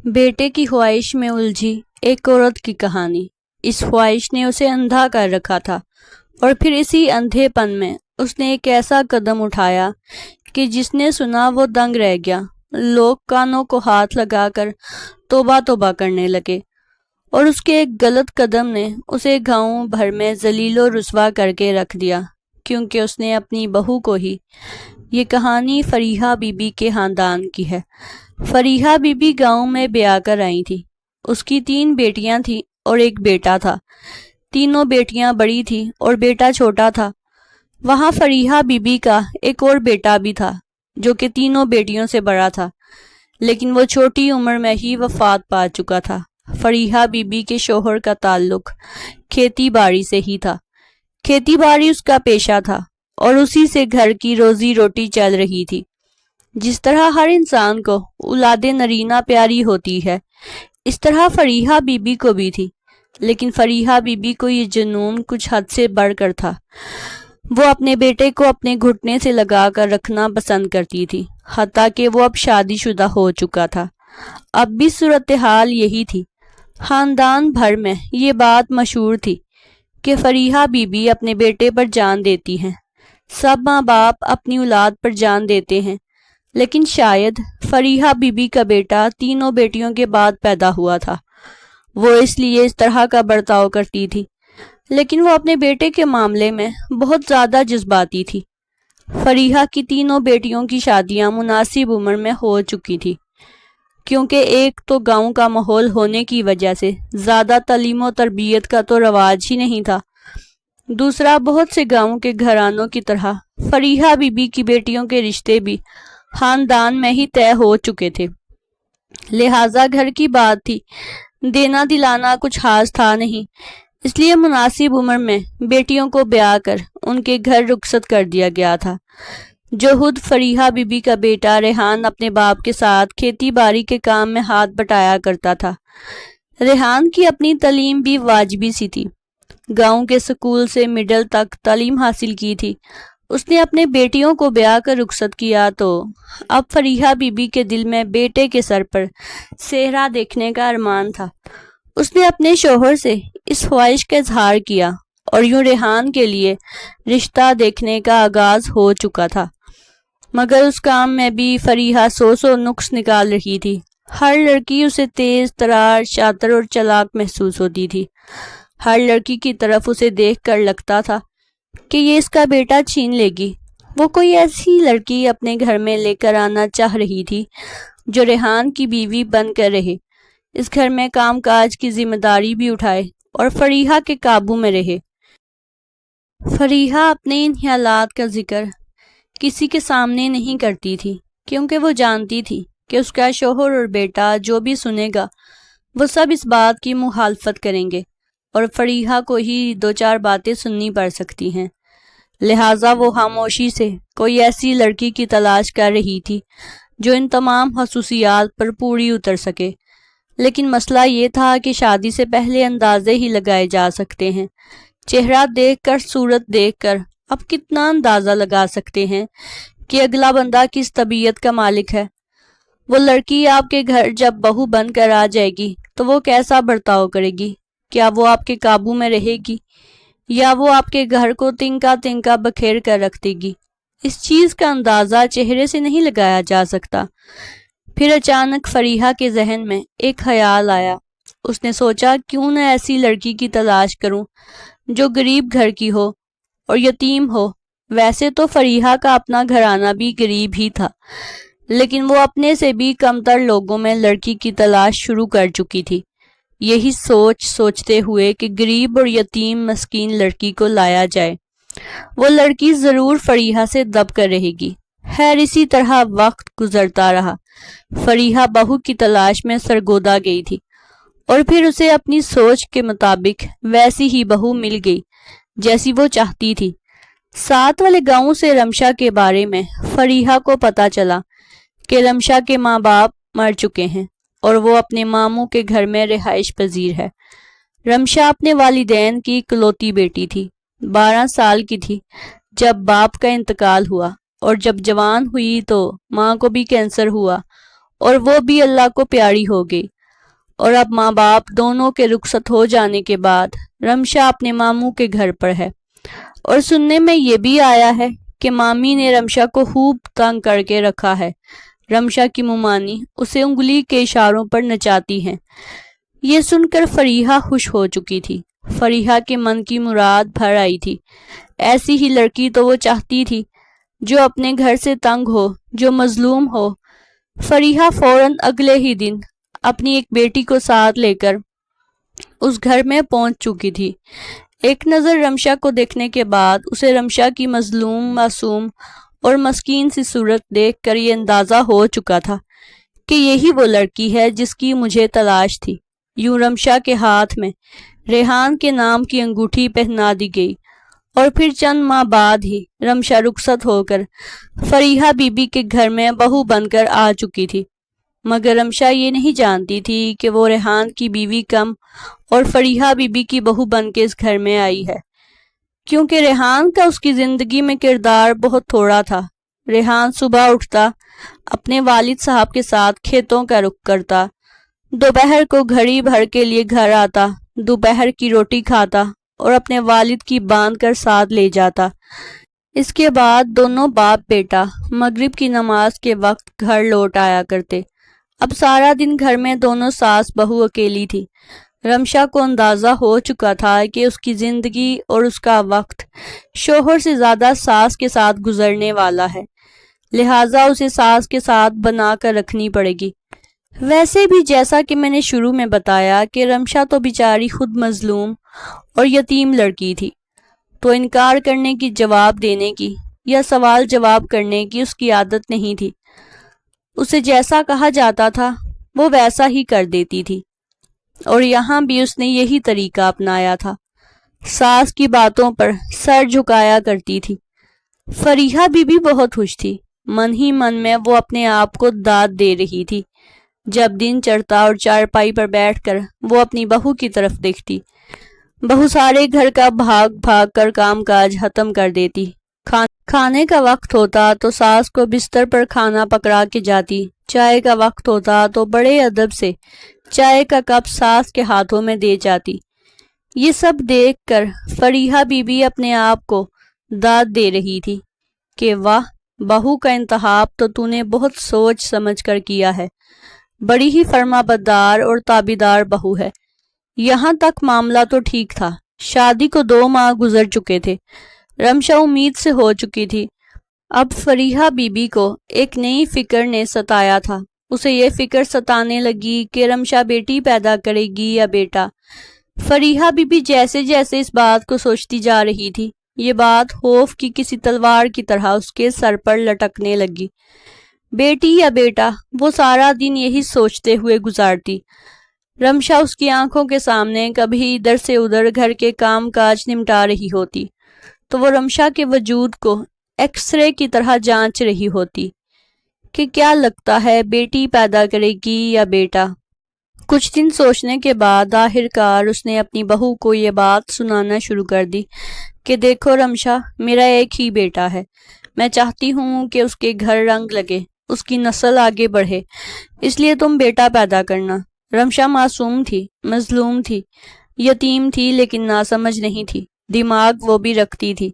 بیٹے کی خواہش میں الجھی ایک عورت کی کہانی۔ اس خواہش نے اسے اندھا کر رکھا تھا، اور پھر اسی اندھے پن میں اس نے ایک ایسا قدم اٹھایا کہ جس نے سنا وہ دنگ رہ گیا۔ لوگ کانوں کو ہاتھ لگا کر توبہ توبہ کرنے لگے، اور اس کے ایک غلط قدم نے اسے گاؤں بھر میں ذلیل و رسوا کر کے رکھ دیا، کیونکہ اس نے اپنی بہو کو ہی۔ یہ کہانی فریحہ بی بی کے خاندان کی ہے۔ فریحہ بی بی گاؤں میں بیاہ کر آئی تھی۔ اس کی 3 بیٹیاں تھیں اور ایک بیٹا تھا۔ تینوں بیٹیاں بڑی تھیں اور بیٹا چھوٹا تھا۔ وہاں فریحہ بی بی کا ایک اور بیٹا بھی تھا جو کہ تینوں بیٹیوں سے بڑا تھا، لیکن وہ چھوٹی عمر میں ہی وفات پا چکا تھا۔ فریحہ بی بی کے شوہر کا تعلق کھیتی باڑی سے ہی تھا۔ کھیتی باڑی اس کا پیشہ تھا اور اسی سے گھر کی روزی روٹی چل رہی تھی۔ جس طرح ہر انسان کو اولاد نرینہ پیاری ہوتی ہے، اس طرح فریحہ بی بی کو بھی تھی، لیکن فریحہ بی بی کو یہ جنون کچھ حد سے بڑھ کر تھا۔ وہ اپنے بیٹے کو اپنے گھٹنے سے لگا کر رکھنا پسند کرتی تھی، حتیٰ کہ وہ اب شادی شدہ ہو چکا تھا۔ اب بھی صورتحال یہی تھی۔ خاندان بھر میں یہ بات مشہور تھی کہ فریحہ بی بی اپنے بیٹے پر جان دیتی ہیں۔ سب ماں باپ اپنی اولاد پر جان دیتے ہیں، لیکن شاید فریحہ بی بی کا بیٹا تینوں بیٹیوں کے بعد پیدا ہوا تھا، وہ اس لیے اس طرح کا برتاؤ کرتی تھی، لیکن وہ اپنے بیٹے کے معاملے میں بہت زیادہ جذباتی تھی۔ فریحہ کی تینوں بیٹیوں کی شادیاں مناسب عمر میں ہو چکی تھی، کیونکہ ایک تو گاؤں کا ماحول ہونے کی وجہ سے زیادہ تعلیم و تربیت کا تو رواج ہی نہیں تھا، دوسرا بہت سے گاؤں کے گھرانوں کی طرح فریحہ بی بی کی بیٹیوں کے رشتے بھی خاندان میں ہی طے ہو چکے تھے، لہٰذا گھر کی بات تھی، دینا دلانا کچھ خاص تھا نہیں، اس لیے مناسب عمر میں بیٹیوں کو بیاہ کر ان کے گھر رخصت کر دیا گیا تھا۔ جوہد فریحہ بی بی کا بیٹا ریحان اپنے باپ کے ساتھ کھیتی باڑی کے کام میں ہاتھ بٹایا کرتا تھا۔ ریحان کی اپنی تعلیم بھی واجبی سی تھی، گاؤں کے سکول سے مڈل تک تعلیم حاصل کی تھی۔ اس نے اپنے بیٹیوں کو بیاہ کر رخصت کیا تو اب فریحہ بی بی کے دل میں بیٹے کے سر پر صحرا دیکھنے کا ارمان تھا۔ اس نے اپنے شوہر سے اس خواہش کا اظہار کیا، اور یوں ریحان کے لیے رشتہ دیکھنے کا آغاز ہو چکا تھا، مگر اس کام میں بھی فریحہ سو نقص نکال رہی تھی۔ ہر لڑکی اسے تیز ترار، شاطر اور چالاک محسوس ہوتی تھی۔ ہر لڑکی کی طرف اسے دیکھ کر لگتا تھا کہ یہ اس کا بیٹا چھین لے گی۔ وہ کوئی ایسی لڑکی اپنے گھر میں لے کر آنا چاہ رہی تھی جو ریحان کی بیوی بن کر رہے، اس گھر میں کام کاج کی ذمہ داری بھی اٹھائے اور فریحہ کے قابو میں رہے۔ فریحہ اپنے ان خیالات کا ذکر کسی کے سامنے نہیں کرتی تھی، کیونکہ وہ جانتی تھی کہ اس کا شوہر اور بیٹا جو بھی سنے گا وہ سب اس بات کی مخالفت کریں گے، اور فریحہ کو ہی 2-4 باتیں سننی پڑ سکتی ہیں، لہٰذا وہ خاموشی سے کوئی ایسی لڑکی کی تلاش کر رہی تھی جو ان تمام خصوصیات پر پوری اتر سکے۔ لیکن مسئلہ یہ تھا کہ شادی سے پہلے اندازے ہی لگائے جا سکتے ہیں، چہرہ دیکھ کر، صورت دیکھ کر اب کتنا اندازہ لگا سکتے ہیں کہ اگلا بندہ کس طبیعت کا مالک ہے۔ وہ لڑکی آپ کے گھر جب بہو بن کر آ جائے گی تو وہ کیسا برتاؤ کرے گی؟ کیا وہ آپ کے قابو میں رہے گی، یا وہ آپ کے گھر کو تنکا تنکا بکھیر کر رکھ دے گی؟ اس چیز کا اندازہ چہرے سے نہیں لگایا جا سکتا۔ پھر اچانک فریحہ کے ذہن میں ایک خیال آیا۔ اس نے سوچا کیوں نہ ایسی لڑکی کی تلاش کروں جو غریب گھر کی ہو اور یتیم ہو۔ ویسے تو فریحہ کا اپنا گھرانہ بھی غریب ہی تھا، لیکن وہ اپنے سے بھی کمتر لوگوں میں لڑکی کی تلاش شروع کر چکی تھی۔ یہی سوچتے ہوئے کہ غریب اور یتیم مسکین لڑکی کو لایا جائے، وہ لڑکی ضرور فریحہ سے دب کر رہے گی۔ خیر اسی طرح وقت گزرتا رہا۔ فریحہ بہو کی تلاش میں سرگودا گئی تھی، اور پھر اسے اپنی سوچ کے مطابق ویسی ہی بہو مل گئی جیسی وہ چاہتی تھی۔ ساتھ والے گاؤں سے رمشا کے بارے میں فریحہ کو پتہ چلا کہ رمشا کے ماں باپ مر چکے ہیں اور وہ اپنے ماموں کے گھر میں رہائش پذیر ہے۔ رمشا اپنے والدین کی اکلوتی بیٹی تھی، 12 سال کی تھی جب باپ کا انتقال ہوا، اور جب جوان ہوئی تو ماں کو بھی کینسر ہوا اور وہ بھی اللہ کو پیاری ہو گئی۔ اور اب ماں باپ دونوں کے رخصت ہو جانے کے بعد رمشا اپنے ماموں کے گھر پر ہے، اور سننے میں یہ بھی آیا ہے کہ مامی نے رمشا کو خوب تنگ کر کے رکھا ہے۔ رمشا کی ممانی اسے انگلی کے اشاروں پر نچاتی ہیں۔ یہ سن کر فریحہ خوش ہو چکی تھی۔ فریحہ کے من کی مراد بھر آئی تھی۔ ایسی ہی لڑکی تو وہ چاہتی تھی جو اپنے گھر سے تنگ ہو، جو مظلوم ہو۔ فریحہ فوراً اگلے ہی دن اپنی ایک بیٹی کو ساتھ لے کر اس گھر میں پہنچ چکی تھی۔ ایک نظر رمشا کو دیکھنے کے بعد اسے رمشا کی مظلوم، معصوم اور مسکین سی صورت دیکھ کر یہ اندازہ ہو چکا تھا کہ یہی وہ لڑکی ہے جس کی مجھے تلاش تھی۔ یوں رمشا کے ہاتھ میں ریحان کے نام کی انگوٹھی پہنا دی گئی، اور پھر چند ماہ بعد ہی رمشا رخصت ہو کر فریحہ بی بی کے گھر میں بہو بن کر آ چکی تھی۔ مگر رمشا یہ نہیں جانتی تھی کہ وہ ریحان کی بیوی کم اور فریحہ بی بی کی بہو بن کے اس گھر میں آئی ہے، کیونکہ ریحان کا اس کی زندگی میں کردار بہت تھوڑا تھا۔ ریحان صبح اٹھتا، اپنے والد صاحب کے ساتھ کھیتوں کا رخ کرتا، دوپہر کو گھڑی بھر کے لیے گھر آتا، دوپہر کی روٹی کھاتا اور اپنے والد کی باندھ کر ساتھ لے جاتا۔ اس کے بعد دونوں باپ بیٹا مغرب کی نماز کے وقت گھر لوٹ آیا کرتے۔ اب سارا دن گھر میں دونوں ساس بہو اکیلی تھی۔ رمشا کو اندازہ ہو چکا تھا کہ اس کی زندگی اور اس کا وقت شوہر سے زیادہ ساس کے ساتھ گزرنے والا ہے، لہٰذا اسے ساس کے ساتھ بنا کر رکھنی پڑے گی۔ ویسے بھی جیسا کہ میں نے شروع میں بتایا کہ رمشا تو بیچاری خود مظلوم اور یتیم لڑکی تھی، تو انکار کرنے کی، جواب دینے کی یا سوال جواب کرنے کی اس کی عادت نہیں تھی۔ اسے جیسا کہا جاتا تھا وہ ویسا ہی کر دیتی تھی، اور یہاں بھی اس نے یہی طریقہ اپنایا تھا، ساس کی باتوں پر سر جھکایا کرتی تھی۔ فریحہ بی بی بہت خوش تھی، من ہی من میں وہ اپنے آپ کو داد دے رہی تھی۔ جب دن چڑھتا اور چارپائی پر بیٹھ کر وہ اپنی بہو کی طرف دیکھتی، بہو سارے گھر کا بھاگ بھاگ کر کام کاج ختم کر دیتی۔ کھانے کا وقت ہوتا تو ساس کو بستر پر کھانا پکڑا کے جاتی، چائے کا وقت ہوتا تو بڑے ادب سے چائے کا کپ ساس کے ہاتھوں میں دے جاتی۔ یہ سب دیکھ کر فریحہ بی بی اپنے آپ کو داد دے رہی تھی کہ واہ، بہو کا انتخاب تو نے بہت سوچ سمجھ کر کیا ہے، بڑی ہی فرما بردار اور تابیدار بہو ہے۔ یہاں تک معاملہ تو ٹھیک تھا، شادی کو 2 ماہ گزر چکے تھے، رمشا امید سے ہو چکی تھی۔ اب فریحہ بی بی کو ایک نئی فکر نے ستایا تھا۔ اسے یہ فکر ستانے لگی کہ رمشا بیٹی پیدا کرے گی یا بیٹا۔ فریحہ بی بی جیسے جیسے اس بات کو سوچتی جا رہی تھی، یہ بات خوف کی کسی تلوار کی طرح اس کے سر پر لٹکنے لگی۔ بیٹی یا بیٹا، وہ سارا دن یہی سوچتے ہوئے گزارتی۔ رمشا اس کی آنکھوں کے سامنے کبھی ادھر سے ادھر گھر کے کام کاج نمٹا رہی ہوتی تو وہ رمشا کے وجود کو ایکس رے کی طرح جانچ رہی ہوتی کہ کیا لگتا ہے، بیٹی پیدا کرے گی یا بیٹا۔ کچھ دن سوچنے کے بعد آخر کار اس نے اپنی بہو کو یہ بات سنانا شروع کر دی کہ دیکھو رمشا، میرا ایک ہی بیٹا ہے، میں چاہتی ہوں کہ اس کے گھر رنگ لگے، اس کی نسل آگے بڑھے، اس لیے تم بیٹا پیدا کرنا۔ رمشا معصوم تھی، مظلوم تھی، یتیم تھی، لیکن ناسمجھ نہیں تھی، دماغ وہ بھی رکھتی تھی۔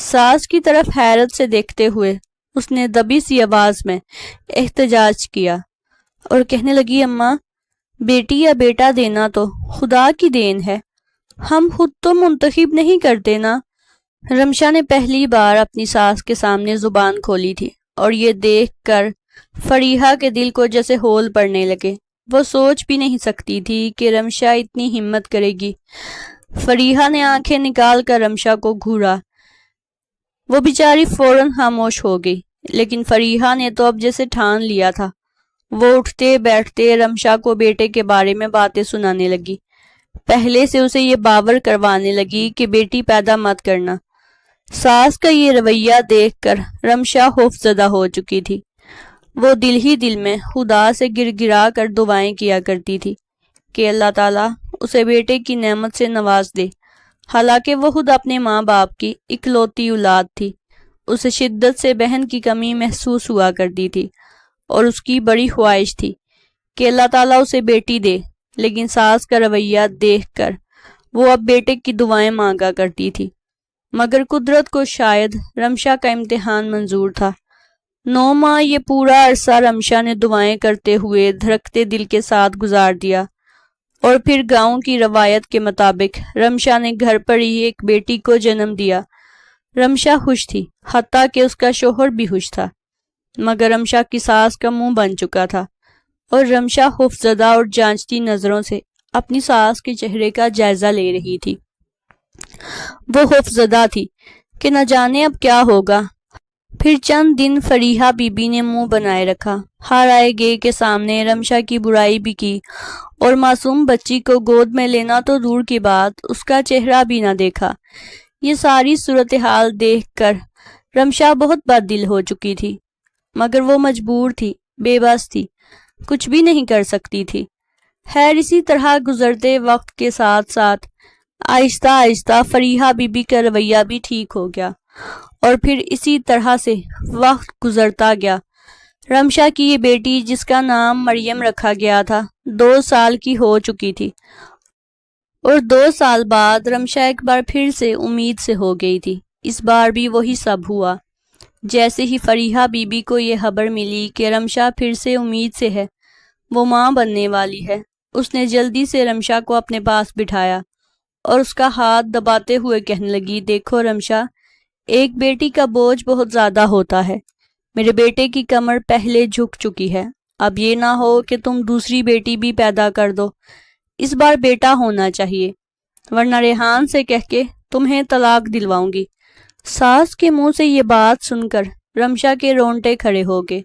ساس کی طرف حیرت سے دیکھتے ہوئے اس نے دبی سی آواز میں احتجاج کیا اور کہنے لگی، اماں، بیٹی یا بیٹا دینا تو خدا کی دین ہے، ہم خود تو منتخب نہیں کرتے نا۔ رمشا نے پہلی بار اپنی ساس کے سامنے زبان کھولی تھی، اور یہ دیکھ کر فریحہ کے دل کو جیسے ہول پڑنے لگے۔ وہ سوچ بھی نہیں سکتی تھی کہ رمشا اتنی ہمت کرے گی۔ فریحہ نے آنکھیں نکال کر رمشا کو گھورا، وہ بیچاری فوراً خاموش ہو گئی، لیکن فریحہ نے تو اب جیسے ٹھان لیا تھا۔ وہ اٹھتے بیٹھتے رمشا کو بیٹے کے بارے میں باتیں سنانے لگی، پہلے سے اسے یہ باور کروانے لگی کہ بیٹی پیدا مت کرنا۔ ساس کا یہ رویہ دیکھ کر رمشا خوفزدہ ہو چکی تھی۔ وہ دل ہی دل میں خدا سے گر گرا کر دعائیں کیا کرتی تھی کہ اللہ تعالیٰ اسے بیٹے کی نعمت سے نواز دے۔ حالانکہ وہ خود اپنے ماں باپ کی اکلوتی اولاد تھی، اسے شدت سے بہن کی کمی محسوس ہوا کرتی تھی، اور اس کی بڑی خواہش تھی کہ اللہ تعالیٰ اسے بیٹی دے، لیکن ساس کا رویہ دیکھ کر وہ اب بیٹے کی دعائیں مانگا کرتی تھی۔ مگر قدرت کو شاید رمشا کا امتحان منظور تھا۔ 9 ماہ یہ پورا عرصہ رمشا نے دعائیں کرتے ہوئے دھڑکتے دل کے ساتھ گزار دیا، اور پھر گاؤں کی روایت کے مطابق رمشا نے گھر پر ہی ایک بیٹی کو جنم دیا۔ رمشا خوش تھی، حتیٰ کہ اس کا شوہر بھی خوش تھا، مگر رمشا کی ساس کا منہ بن چکا تھا، اور رمشا خوفزدہ اور جانچتی نظروں سے اپنی ساس کے چہرے کا جائزہ لے رہی تھی۔ وہ خوفزدہ تھی کہ نہ جانے اب کیا ہوگا۔ پھر چند دن فریحہ بی بی نے منہ بنائے رکھا، ہر آئے گئے کے سامنے رمشا کی برائی بھی کی، اور معصوم بچی کو گود میں لینا تو دور کی بات، اس کا چہرہ بھی نہ دیکھا۔ یہ ساری صورتحال دیکھ کر رمشا بہت بد دل ہو چکی تھی، مگر وہ مجبور تھی، بے بس تھی، کچھ بھی نہیں کر سکتی تھی۔ خیر اسی طرح گزرتے وقت کے ساتھ ساتھ آہستہ آہستہ فریحہ بی بی کا رویہ بھی ٹھیک ہو گیا، اور پھر اسی طرح سے وقت گزرتا گیا۔ رمشا کی یہ بیٹی، جس کا نام مریم رکھا گیا تھا، 2 سال کی ہو چکی تھی، اور 2 سال بعد رمشا ایک بار پھر سے امید سے ہو گئی تھی۔ اس بار بھی وہی سب ہوا۔ جیسے ہی فریحہ بی بی کو یہ خبر ملی کہ رمشا پھر سے امید سے ہے، وہ ماں بننے والی ہے، اس نے جلدی سے رمشا کو اپنے پاس بٹھایا اور اس کا ہاتھ دباتے ہوئے کہنے لگی، دیکھو رمشا، ایک بیٹی کا بوجھ بہت زیادہ ہوتا ہے۔ میرے بیٹے کی کمر پہلے جھک چکی ہے، اب یہ نہ ہو کہ تم دوسری بیٹی بھی پیدا کر دو۔ اس بار بیٹا ہونا چاہیے، ورنہ ریحان سے کہہ کے تمہیں طلاق دلواؤں گی۔ ساس کے منہ سے یہ بات سن کر رمشا کے رونٹے کھڑے ہو گئے۔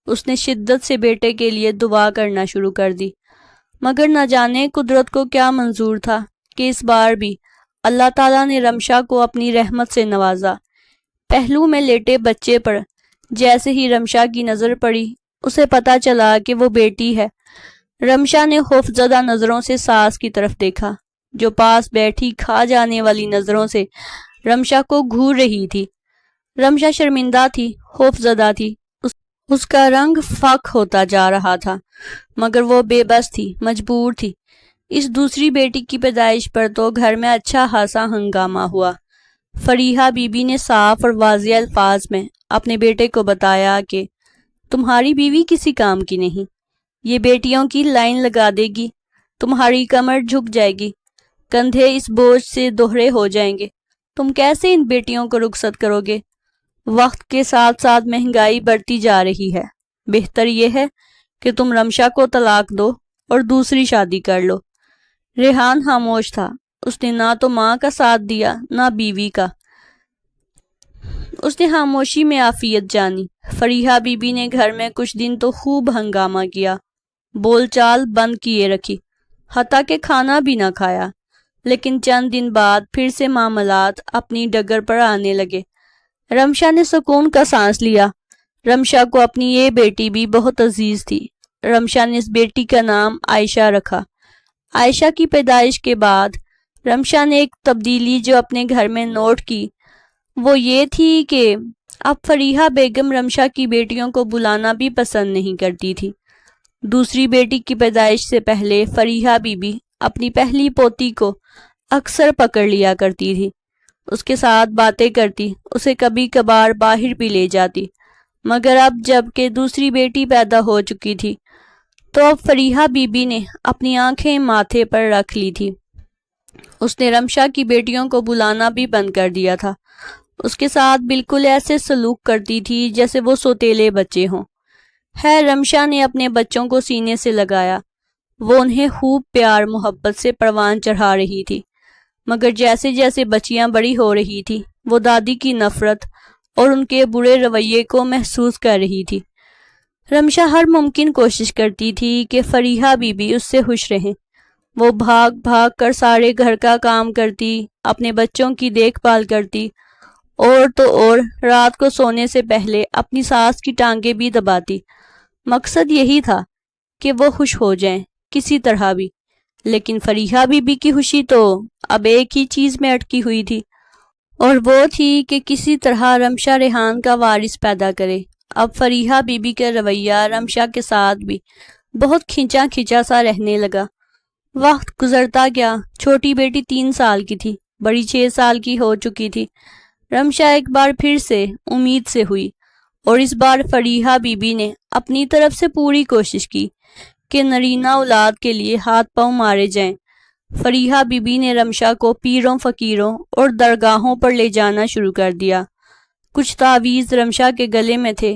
اس نے شدت سے بیٹے کے لیے دعا کرنا شروع کر دی، مگر نہ جانے قدرت کو کیا منظور تھا کہ اس بار بھی اللہ تعالیٰ نے رمشا کو اپنی رحمت سے نوازا۔ پہلو میں لیٹے بچے پر جیسے ہی رمشا کی نظر پڑی، اسے پتا چلا کہ وہ بیٹی ہے۔ رمشا نے خوفزدہ نظروں سے ساس کی طرف دیکھا، جو پاس بیٹھی کھا جانے والی نظروں سے رمشا کو گھور رہی تھی۔ رمشا شرمندہ تھی، خوفزدہ تھی، اس کا رنگ فاق ہوتا جا رہا تھا، مگر وہ بے بس تھی، مجبور تھی۔ اس دوسری بیٹی کی پیدائش پر تو گھر میں اچھا خاصا ہنگامہ ہوا۔ فریحہ بی بی نے صاف اور واضح الفاظ میں اپنے بیٹے کو بتایا کہ تمہاری بیوی کسی کام کی نہیں، یہ بیٹیوں کی لائن لگا دے گی، تمہاری کمر جھک جائے گی، کندھے اس بوجھ سے دوہرے ہو جائیں گے، تم کیسے ان بیٹیوں کو رخصت کرو گے؟ وقت کے ساتھ ساتھ مہنگائی بڑھتی جا رہی ہے، بہتر یہ ہے کہ تم رمشا کو طلاق دو اور دوسری شادی کر لو۔ ریحان خاموش تھا، اس نے نہ تو ماں کا ساتھ دیا نہ بیوی کا، اس نے خاموشی میں عافیت جانی۔ فریحہ بی بی نے گھر میں کچھ دن تو خوب ہنگامہ کیا، بول چال بند کیے رکھی، حتیٰ کہ کھانا بھی نہ کھایا، لیکن چند دن بعد پھر سے معاملات اپنی ڈگر پر آنے لگے۔ رمشا نے سکون کا سانس لیا۔ رمشا کو اپنی یہ بیٹی بھی بہت عزیز تھی۔ رمشا نے اس بیٹی کا نام عائشہ رکھا۔ عائشہ کی پیدائش کے بعد رمشا نے ایک تبدیلی جو اپنے گھر میں نوٹ کی، وہ یہ تھی کہ اب فریحہ بیگم رمشا کی بیٹیوں کو بلانا بھی پسند نہیں کرتی تھی۔ دوسری بیٹی کی پیدائش سے پہلے فریحہ بی بی اپنی پہلی پوتی کو اکثر پکڑ لیا کرتی تھی، اس کے ساتھ باتیں کرتی، اسے کبھی کبھار باہر بھی لے جاتی، مگر اب جب کہ دوسری بیٹی پیدا ہو چکی تھی تو اب فریحہ بی بی نے اپنی آنکھیں ماتھے پر رکھ لی تھی۔ اس نے رمشا کی بیٹیوں کو بلانا بھی بند کر دیا تھا، اس کے ساتھ بالکل ایسے سلوک کرتی تھی جیسے وہ سوتیلے بچے ہوں۔ خیر رمشا نے اپنے بچوں کو سینے سے لگایا، وہ انہیں خوب پیار محبت سے پروان چڑھا رہی تھی، مگر جیسے جیسے بچیاں بڑی ہو رہی تھی وہ دادی کی نفرت اور ان کے برے رویے کو محسوس کر رہی تھی۔ رمشا ہر ممکن کوشش کرتی تھی کہ فریحہ بی بی اس سے خوش رہیں۔ وہ بھاگ بھاگ کر سارے گھر کا کام کرتی، اپنے بچوں کی دیکھ بھال کرتی، اور تو اور رات کو سونے سے پہلے اپنی ساس کی ٹانگیں بھی دباتی۔ مقصد یہی تھا کہ وہ خوش ہو جائیں کسی طرح بھی، لیکن فریحہ بی بی کی خوشی تو اب ایک ہی چیز میں اٹکی ہوئی تھی، اور وہ تھی کہ کسی طرح رمشا ریحان کا وارث پیدا کرے۔ اب فریحہ بی بی کا رویہ رمشا کے ساتھ بھی بہت کھنچا کھنچا سا رہنے لگا۔ وقت گزرتا گیا۔ چھوٹی بیٹی 3 سال کی تھی، بڑی 6 سال کی ہو چکی تھی۔ رمشا ایک بار پھر سے امید سے ہوئی، اور اس بار فریحہ بی بی نے اپنی طرف سے پوری کوشش کی کہ نرینہ اولاد کے لیے ہاتھ پاؤں مارے جائیں۔ فریحہ بی بی نے رمشا کو پیروں فقیروں اور درگاہوں پر لے جانا شروع کر دیا۔ کچھ تعویذ رمشا کے گلے میں تھے،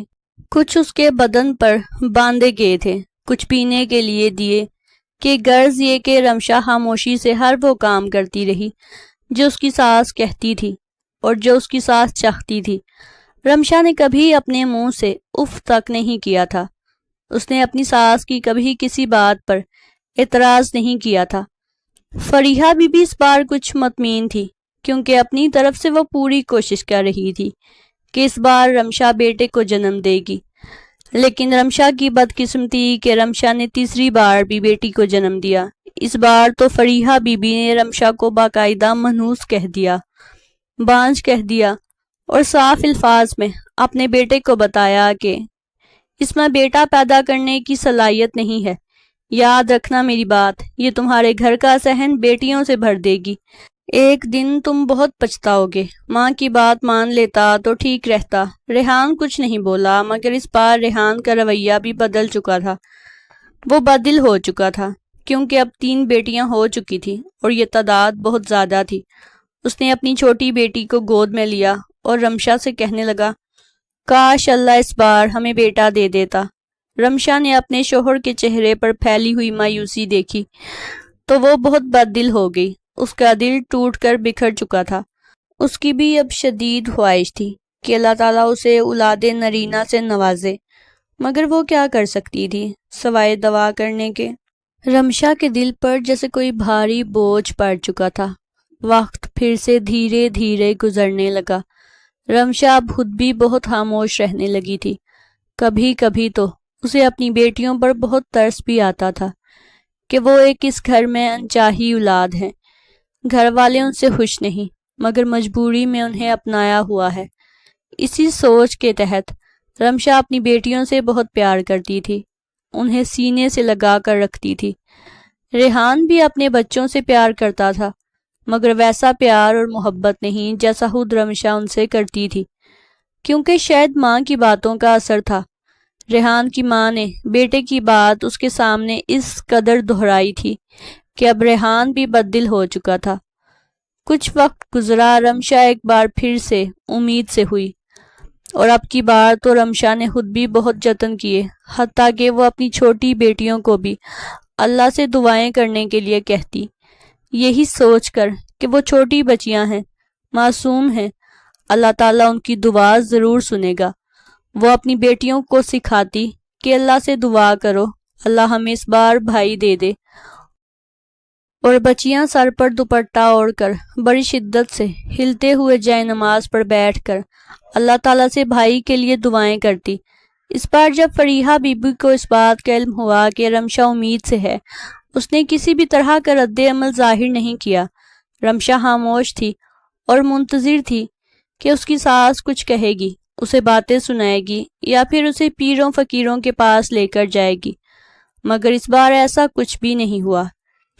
کچھ اس کے بدن پر باندھے گئے تھے، کچھ پینے کے لیے دیے، کہ غرض یہ کہ رمشا خاموشی سے ہر وہ کام کرتی رہی جو اس کی ساس کہتی تھی اور جو اس کی ساس چاہتی تھی۔ رمشا نے کبھی اپنے منہ سے اف تک نہیں کیا تھا۔ اس نے اپنی ساس کی کبھی کسی بات پر اعتراض نہیں کیا تھا۔ فریحہ بی بی اس بار کچھ مطمئن تھی، کیونکہ اپنی طرف سے وہ پوری کوشش کر رہی تھی کہ اس بار رمشا بیٹے کو جنم دے گی۔ لیکن رمشا کی بدقسمتی کہ رمشا نے تیسری بار بھی بیٹی کو جنم دیا۔ اس بار تو فریحہ بی بی نے رمشا کو باقاعدہ منحوس کہہ دیا، بانجھ کہہ دیا، اور صاف الفاظ میں اپنے بیٹے کو بتایا کہ اس میں بیٹا پیدا کرنے کی صلاحیت نہیں ہے۔ یاد رکھنا میری بات، یہ تمہارے گھر کا صحن بیٹیوں سے بھر دے گی۔ ایک دن تم بہت پچھتاؤ گے۔ ماں کی بات مان لیتا تو ٹھیک رہتا۔ ریحان کچھ نہیں بولا، مگر اس بار ریحان کا رویہ بھی بدل چکا تھا۔ وہ بدل ہو چکا تھا، کیونکہ اب 3 بیٹیاں ہو چکی تھیں اور یہ تعداد بہت زیادہ تھی۔ اس نے اپنی چھوٹی بیٹی کو گود میں لیا اور رمشا سے کہنے لگا، کاش اللہ اس بار ہمیں بیٹا دے دیتا۔ رمشا نے اپنے شوہر کے چہرے پر پھیلی ہوئی مایوسی دیکھی تو وہ بہت بد دل ہو گئی۔ اس کا دل ٹوٹ کر بکھر چکا تھا۔ اس کی بھی اب شدید خواہش تھی کہ اللہ تعالیٰ اسے اولاد نرینہ سے نوازے، مگر وہ کیا کر سکتی تھی سوائے دعا کرنے کے۔ رمشا کے دل پر جیسے کوئی بھاری بوجھ پڑ چکا تھا۔ وقت پھر سے دھیرے دھیرے گزرنے لگا۔ رمشا اب خود بھی بہت خاموش رہنے لگی تھی۔ کبھی کبھی تو اسے اپنی بیٹیوں پر بہت ترس بھی آتا تھا کہ وہ ایک اس گھر میں انچاہی اولاد ہیں۔ گھر والے ان سے خوش نہیں، مگر مجبوری میں انہیں اپنایا ہوا ہے۔ اسی سوچ کے تحت رمشا اپنی بیٹیوں سے بہت پیار کرتی تھی، انہیں سینے سے لگا کر رکھتی تھی۔ ریحان بھی اپنے بچوں سے پیار کرتا تھا، مگر ویسا پیار اور محبت نہیں جیسا خود رمشا ان سے کرتی تھی، کیونکہ شاید ماں کی باتوں کا اثر تھا۔ ریحان کی ماں نے بیٹے کی بات اس کے سامنے اس قدر دہرائی تھی کہ اب ریحان بھی بددل ہو چکا تھا۔ کچھ وقت گزرا، رمشا ایک بار پھر سے امید سے ہوئی، اور اب کی بار تو رمشا نے خود بھی بہت جتن کیے، حتیٰ کہ وہ اپنی چھوٹی بیٹیوں کو بھی اللہ سے دعائیں کرنے کے لیے کہتی، یہی سوچ کر کہ وہ چھوٹی بچیاں ہیں، معصوم ہیں، اللہ تعالیٰ ان کی دعا ضرور سنے گا۔ وہ اپنی بیٹیوں کو سکھاتی کہ اللہ سے دعا کرو، اللہ ہمیں اس بار بھائی دے دے، اور بچیاں سر پر دوپٹہ اوڑھ کر بڑی شدت سے ہلتے ہوئے جائے نماز پر بیٹھ کر اللہ تعالیٰ سے بھائی کے لیے دعائیں کرتی۔ اس بار جب فریحہ بی بی کو اس بات کا علم ہوا کہ رمشا امید سے ہے، اس نے کسی بھی طرح کا رد عمل ظاہر نہیں کیا۔ رمشا خاموش تھی اور منتظر تھی کہ اس کی ساس کچھ کہے گی، اسے باتیں سنائے گی، یا پھر اسے پیروں فقیروں کے پاس لے کر جائے گی، مگر اس بار ایسا کچھ بھی نہیں ہوا۔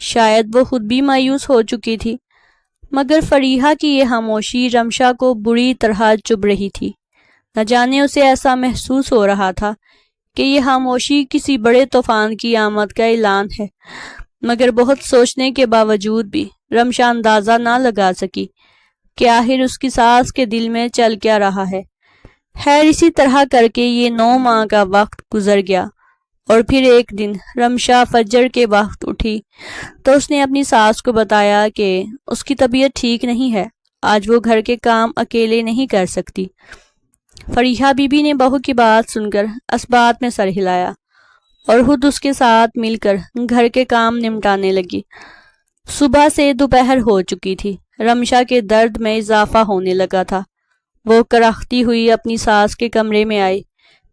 شاید وہ خود بھی مایوس ہو چکی تھی، مگر فریحہ کی یہ خاموشی رمشا کو بری طرح چبھ رہی تھی۔ نہ جانے اسے ایسا محسوس ہو رہا تھا کہ یہ خاموشی کسی بڑے طوفان کی آمد کا اعلان ہے، مگر بہت سوچنے کے باوجود بھی رمشا اندازہ نہ لگا سکی کہ آخر اس کی ساس کے دل میں چل کیا رہا ہے۔ خیر، اسی طرح کر کے یہ 9 ماہ کا وقت گزر گیا، اور پھر ایک دن رمشا فجر کے وقت اٹھی تو اس نے اپنی ساس کو بتایا کہ اس کی طبیعت ٹھیک نہیں ہے، آج وہ گھر کے کام اکیلے نہیں کر سکتی۔ فریحہ بی بی نے بہو کی بات سن کر اسبات میں سر ہلایا اور خود اس کے ساتھ مل کر گھر کے کام نمٹانے لگی۔ صبح سے دوپہر ہو چکی تھی، رمشا کے درد میں اضافہ ہونے لگا تھا۔ وہ کرختی ہوئی اپنی ساس کے کمرے میں آئی،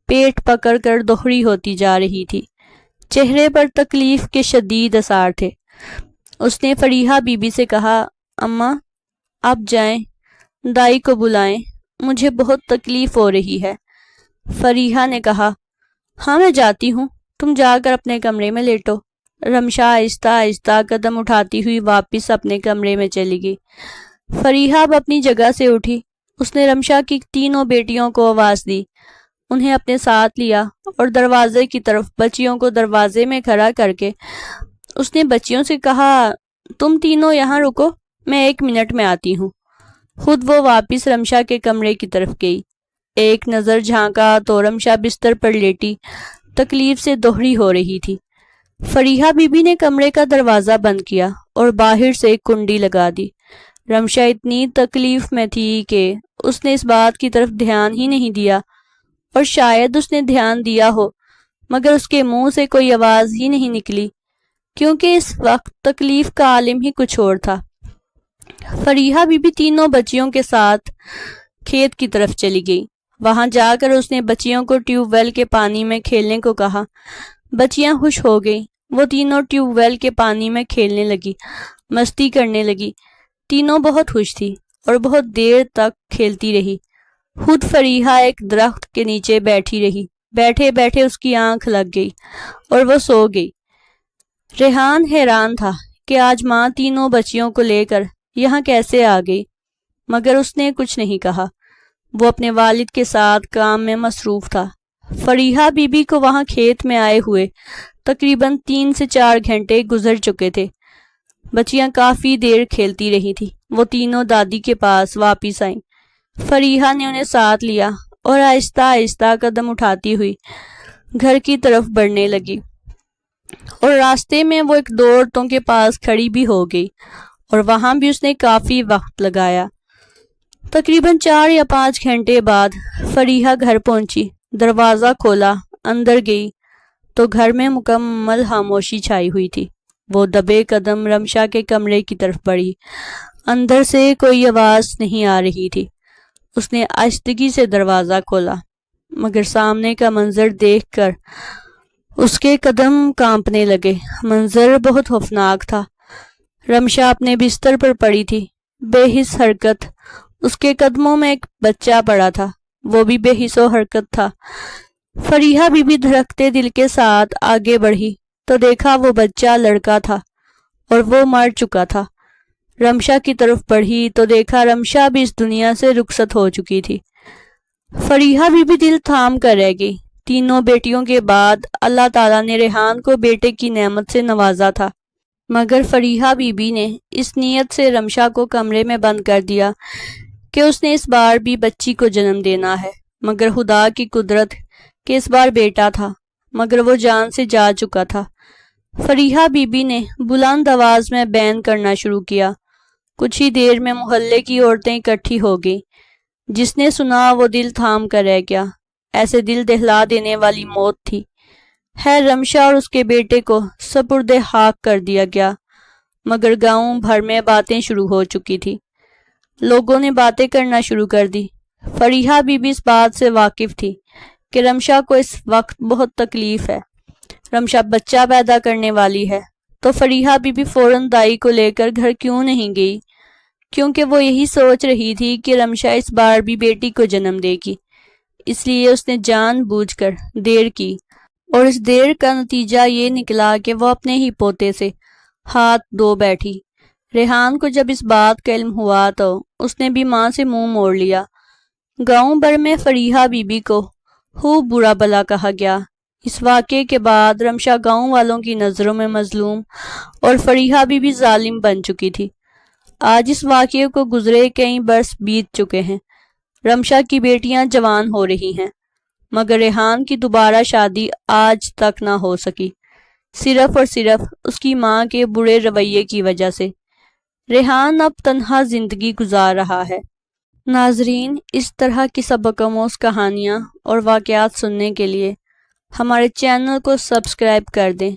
پیٹ پکڑ کر دوہری ہوتی جا رہی تھی، چہرے پر تکلیف کے شدید آثار تھے۔ اس نے فریحہ بی بی سے کہا، اماں آپ جائیں، دائی کو بلائیں، مجھے بہت تکلیف ہو رہی ہے۔ فریحہ نے کہا، ہاں میں جاتی ہوں، تم جا کر اپنے کمرے میں لیٹو۔ رمشا آہستہ آہستہ قدم اٹھاتی ہوئی واپس اپنے کمرے میں چلی گئی۔ فریحہ اب اپنی جگہ سے اٹھی۔ اس نے رمشا کی تینوں بیٹیوں کو آواز دی، انہیں اپنے ساتھ لیا اور دروازے کی طرف بچیوں کو دروازے میں کھڑا کر کے اس نے بچیوں سے کہا، تم تینوں یہاں رکو، میں 1 منٹ میں آتی ہوں۔ خود وہ واپس رمشا کے کمرے کی طرف گئی۔ ایک نظر جھانکا تو رمشا بستر پر لیٹی تکلیف سے دوہری ہو رہی تھی۔ فریحہ بی بی نے کمرے کا دروازہ بند کیا اور باہر سے ایک کنڈی لگا دی۔ رمشا اتنی تکلیف میں تھی کہ اس نے اس بات کی طرف دھیان ہی نہیں دیا، اور شاید اس نے دھیان دیا ہو مگر اس کے منہ سے کوئی آواز ہی نہیں نکلی، کیونکہ اس وقت تکلیف کا عالم ہی کچھ اور تھا۔ فریحہ بی بی تینوں بچیوں کے ساتھ کھیت کی طرف چلی گئی۔ وہاں جا کر اس نے بچیوں کو ٹیوب ویل کے پانی میں کھیلنے کو کہا۔ بچیاں خوش ہو گئیں۔ وہ تینوں ٹیوب ویل کے پانی میں کھیلنے لگی، مستی کرنے لگی۔ تینوں بہت خوش تھی اور بہت دیر تک کھیلتی رہی۔ خود فریحہ ایک درخت کے نیچے بیٹھی رہی۔ بیٹھے بیٹھے اس کی آنکھ لگ گئی اور وہ سو گئی۔ ریحان حیران تھا کہ آج ماں تینوں بچیوں کو لے کر یہاں کیسے آ گئی، مگر اس نے کچھ نہیں کہا۔ وہ اپنے والد کے ساتھ کام میں مصروف تھا۔ فریحہ بی بی کو وہاں کھیت میں آئے ہوئے تقریباً 3 سے 4 گھنٹے گزر چکے تھے۔ بچیاں کافی دیر کھیلتی رہی تھی۔ وہ تینوں دادی کے پاس واپس آئیں۔ فریحہ نے انہیں ساتھ لیا اور آہستہ آہستہ قدم اٹھاتی ہوئی گھر کی طرف بڑھنے لگی، اور راستے میں وہ 1-2 عورتوں کے پاس کھڑی بھی ہو گئی، اور وہاں بھی اس نے کافی وقت لگایا۔ تقریباً 4 یا 5 گھنٹے بعد فریحہ گھر پہنچی۔ دروازہ کھولا، اندر گئی تو گھر میں مکمل خاموشی چھائی ہوئی تھی۔ وہ دبے قدم رمشا کے کمرے کی طرف بڑھی۔ اندر سے کوئی آواز نہیں آ رہی تھی۔ اس نے آہستگی سے دروازہ کھولا، مگر سامنے کا منظر دیکھ کر اس کے قدم کانپنے لگے۔ منظر بہت خوفناک تھا۔ رمشا اپنے بستر پر پڑی تھی، بے حس حرکت۔ اس کے قدموں میں ایک بچہ پڑا تھا، وہ بھی بے حس و حرکت تھا۔ فریحہ بی بی دھڑکتے دل کے ساتھ آگے بڑھی تو دیکھا وہ بچہ لڑکا تھا اور وہ مر چکا تھا۔ رمشا کی طرف بڑھی تو دیکھا رمشا بھی اس دنیا سے رخصت ہو چکی تھی۔ فریحہ بی بی دل تھام کر رہ گئی۔ تینوں بیٹیوں کے بعد اللہ تعالیٰ نے ریحان کو بیٹے کی نعمت سے نوازا تھا، مگر فریحہ بی بی نے اس نیت سے رمشا کو کمرے میں بند کر دیا کہ اس نے اس بار بھی بچی کو جنم دینا ہے، مگر خدا کی قدرت کہ اس بار بیٹا تھا، مگر وہ جان سے جا چکا تھا۔ فریحہ بی بی نے بلند آواز میں بین کرنا شروع کیا۔ کچھ ہی دیر میں محلے کی عورتیں اکٹھی ہو گئیں۔ جس نے سنا وہ دل تھام کر رہ گیا۔ ایسے دل دہلا دینے والی موت تھی۔ خیر رمشا اور اس کے بیٹے کو سپرد خاک کر دیا گیا، مگر گاؤں بھر میں باتیں شروع ہو چکی تھی۔ لوگوں نے باتیں کرنا شروع کر دی۔ فریحہ بی بی اس بات سے واقف تھی کہ رمشا کو اس وقت بہت تکلیف ہے۔ رمشا بچہ پیدا کرنے والی ہے، تو فریحہ بی بی فوراً دائی کو لے کر گھر کیوں نہیں گئی، کیونکہ وہ یہی سوچ رہی تھی کہ رمشا اس بار بھی بیٹی کو جنم دے گی۔ اس لیے اس نے جان بوجھ کر دیر کی، اور اس دیر کا نتیجہ یہ نکلا کہ وہ اپنے ہی پوتے سے ہاتھ دھو بیٹھی۔ ریحان کو جب اس بات کا علم ہوا تو اس نے بھی ماں سے منہ موڑ لیا۔ گاؤں بھر میں فریحہ بی بی کو خوب برا بھلا کہا گیا۔ اس واقعے کے بعد رمشا گاؤں والوں کی نظروں میں مظلوم اور فریحہ بی بی ظالم بن چکی تھی۔ آج اس واقعے کو گزرے کئی برس بیت چکے ہیں۔ رمشا کی بیٹیاں جوان ہو رہی ہیں، مگر ریحان کی دوبارہ شادی آج تک نہ ہو سکی، صرف اور صرف اس کی ماں کے برے رویے کی وجہ سے۔ ریحان اب تنہا زندگی گزار رہا ہے۔ ناظرین، اس طرح کی سبق آموز کہانیاں اور واقعات سننے کے لیے ہمارے چینل کو سبسکرائب کر دیں۔